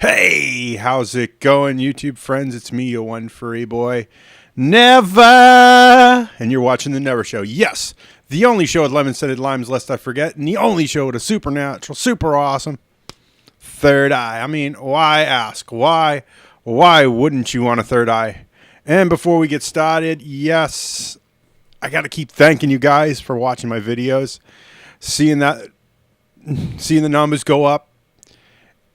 Hey, how's it going, YouTube friends? It's me, your one furry boy, Never. And you're watching The Never Show. Yes, the only show with lemon-scented limes, lest I forget, and the only show with a supernatural, super awesome third eye. I mean, why ask? Why wouldn't you want a third eye? And before we get started, yes, I got to keep thanking you guys for watching my videos, seeing the numbers go up.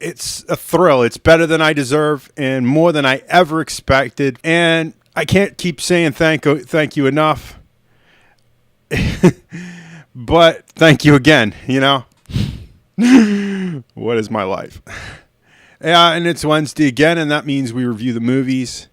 It's a thrill. It's better than I deserve and more than I ever expected. And I can't keep saying thank you enough. But thank you again, you know. What is my life? Yeah, and it's Wednesday again, and that means we review the movies.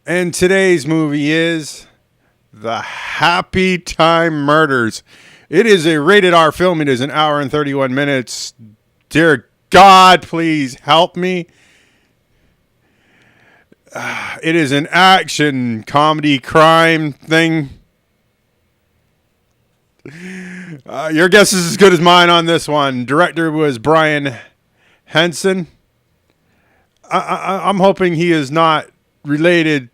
And today's movie is The Happy Time Murders. It is a rated R film. It is an hour and 31 minutes. Dear God, please help me. It is an action, comedy, crime thing. Your guess is as good as mine on this one. Director was Brian Henson. I'm hoping he is not related.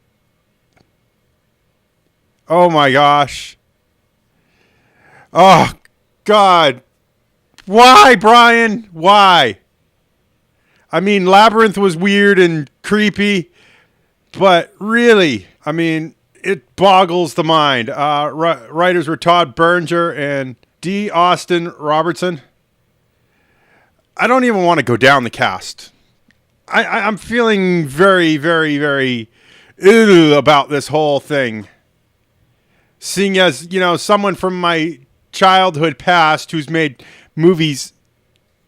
Oh my gosh. Oh God. Why, Brian? Why? I mean, Labyrinth was weird and creepy, but really, I mean, it boggles the mind. Writers were Todd Berger and D. Austin Robertson. I don't even want to go down the cast. I'm feeling very, very, very ill about this whole thing. Seeing as, you know, someone from my childhood past who's made movies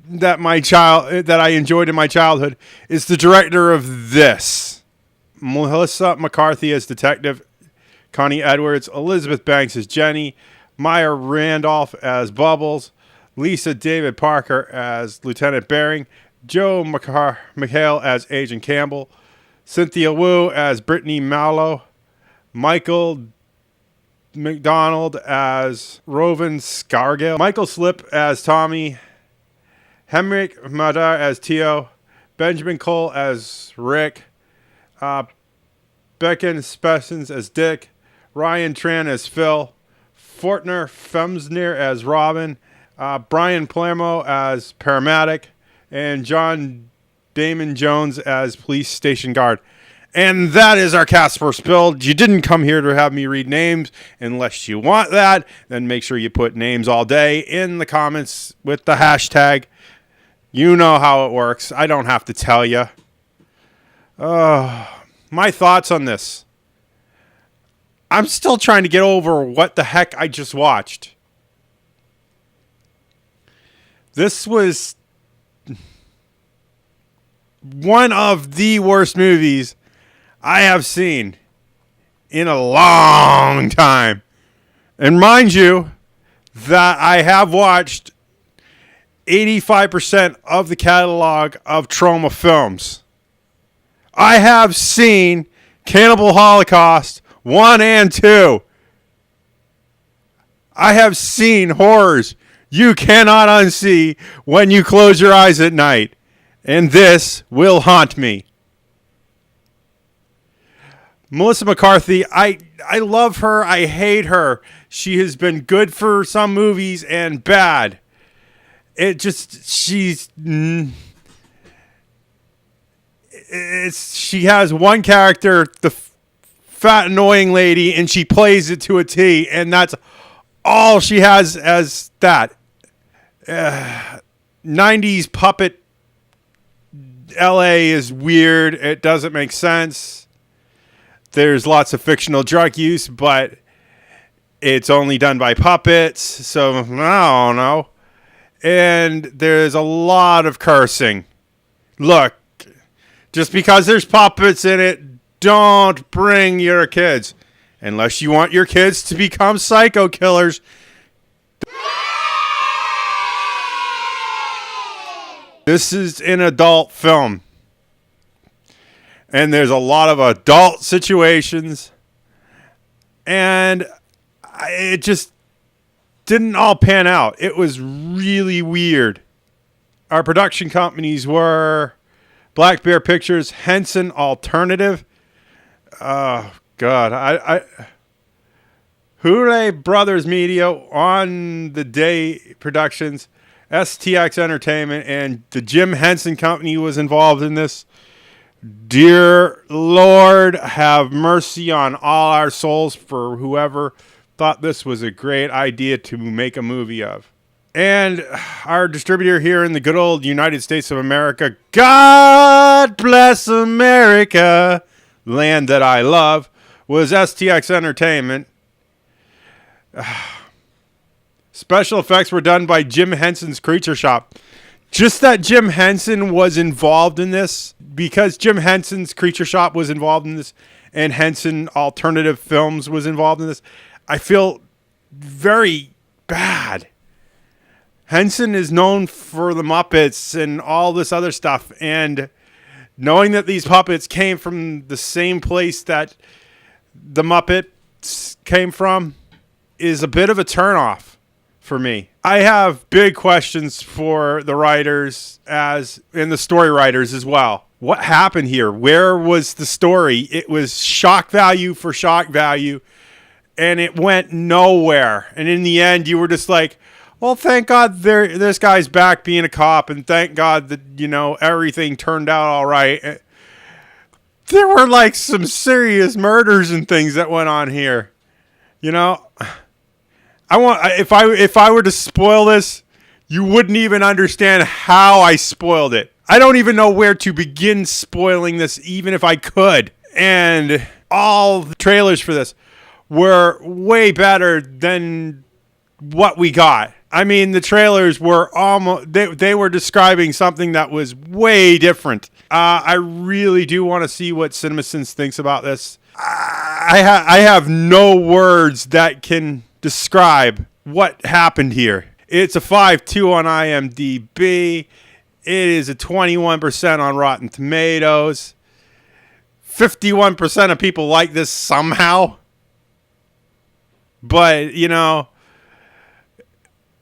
that I enjoyed in my childhood is the director of this. Melissa McCarthy as Detective Connie Edwards, Elizabeth Banks as Jenny, Maya Randolph as Bubbles, Lisa David Parker as Lieutenant Bering, Joe McHale as Agent Campbell, Cynthia Wu as Brittany Mallow, Michael McDonald as Rovan Scargill, Michael Slip as Tommy, Henrik Madar as Tio, Benjamin Cole as Rick, Becken Spessens as Dick, Ryan Tran as Phil, Fortner Femsner as Robin, Brian Palermo as paramedic, and John Damon Jones as police station guard. And that is our cast first build. You didn't come here to have me read names. Unless you want that, then make sure you put names all day in the comments with the hashtag. You know how it works. I don't have to tell you. My thoughts on this. I'm still trying to get over what the heck I just watched. This was one of the worst movies I have seen in a long time. And mind you, that I have watched 85% of the catalog of Troma films. I have seen Cannibal Holocaust 1 and 2. I have seen horrors you cannot unsee when you close your eyes at night. And this will haunt me. Melissa McCarthy, I love her. I hate her. She has been good for some movies and bad. it just, she has one character, the fat annoying lady, and she plays it to a T, and that's all she has as that. 90s puppet LA is weird. It doesn't make sense. There's lots of fictional drug use, but it's only done by puppets, so I don't know. And there's a lot of cursing. Look, just because there's puppets in it, don't bring your kids. Unless you want your kids to become psycho killers. This is an adult film. And there's a lot of adult situations. And it just didn't all pan out. It was really weird. Our production companies were Black Bear Pictures, Henson Alternative. Oh, God. Hule Brothers Media, On the Day Productions, STX Entertainment, and the Jim Henson Company was involved in this. Dear Lord, have mercy on all our souls for whoever thought this was a great idea to make a movie of. And our distributor here in the good old United States of America, God bless America, land that I love, was STX Entertainment. Special effects were done by Jim Henson's Creature Shop. Just that Jim Henson was involved in this, because Jim Henson's Creature Shop was involved in this, and Henson Alternative Films was involved in this, I feel very bad. Henson is known for the Muppets and all this other stuff, and knowing that these puppets came from the same place that the Muppets came from is a bit of a turnoff for me. I have big questions for the writers and the story writers as well. What happened here? Where was the story? It was shock value for shock value, and it went nowhere. And in the end, you were just like, well, thank God this guy's back being a cop, and thank God that, everything turned out all right. There were like some serious murders and things that went on here. If I were to spoil this, you wouldn't even understand how I spoiled it. I don't even know where to begin spoiling this, even if I could. And all the trailers for this were way better than what we got. I mean, the trailers were almost, they were describing something that was way different. I really do want to see what CinemaSins thinks about this. I have no words that can describe what happened here. It's a 5.2 on IMDb. It is a 21% on Rotten Tomatoes. 51% of people like this somehow. But,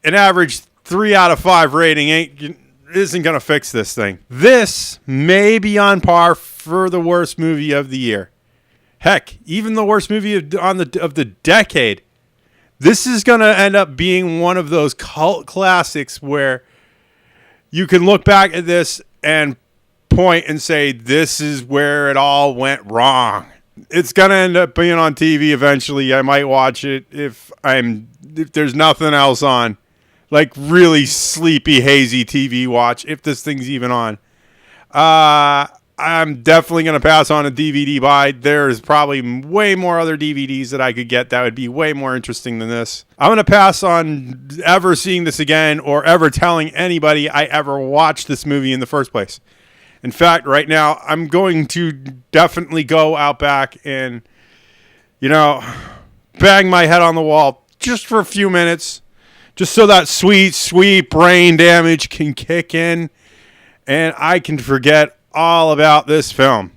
an average 3 out of 5 rating isn't going to fix this thing. This may be on par for the worst movie of the year. Heck, even the worst movie of the decade. This is going to end up being one of those cult classics where you can look back at this and point and say, this is where it all went wrong. It's going to end up being on TV eventually. I might watch it if there's nothing else on. Like really sleepy, hazy TV watch, if this thing's even on. I'm definitely going to pass on a DVD buy. There's probably way more other DVDs that I could get that would be way more interesting than this. I'm going to pass on ever seeing this again or ever telling anybody I ever watched this movie in the first place. In fact, right now, I'm going to definitely go out back and, bang my head on the wall just for a few minutes, just so that sweet, sweet brain damage can kick in and I can forget all about this film.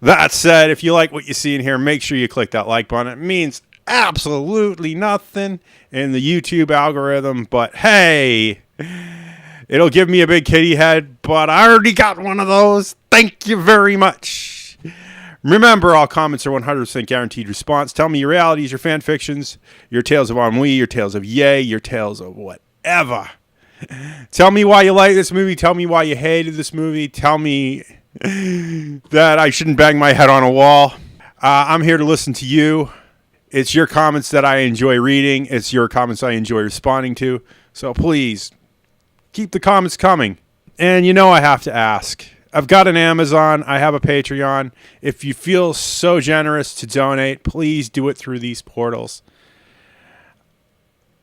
That said, if you like what you see in here, make sure you click that like button. It means absolutely nothing in the YouTube algorithm, but hey, it'll give me a big kitty head, but I already got one of those. Thank you very much. Remember, all comments are 100% guaranteed response. Tell me your realities, your fan fictions, your tales of ennui, your tales of yay, your tales of whatever. Tell me why you like this movie. Tell me why you hated this movie. Tell me that I shouldn't bang my head on a wall. I'm here to listen to you. It's your comments that I enjoy reading. It's your comments I enjoy responding to. So please, keep the comments coming. And you know I have to ask. I've got an Amazon. I have a Patreon. If you feel so generous to donate, please do it through these portals.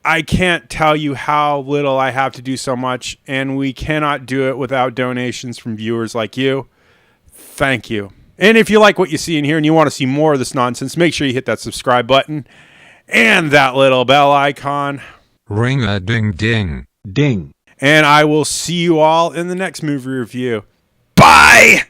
I can't tell you how little I have to do so much, and we cannot do it without donations from viewers like you. Thank you. And if you like what you see in here and you want to see more of this nonsense, make sure you hit that subscribe button and that little bell icon. Ring-a-ding-ding. Ding. And I will see you all in the next movie review. Bye!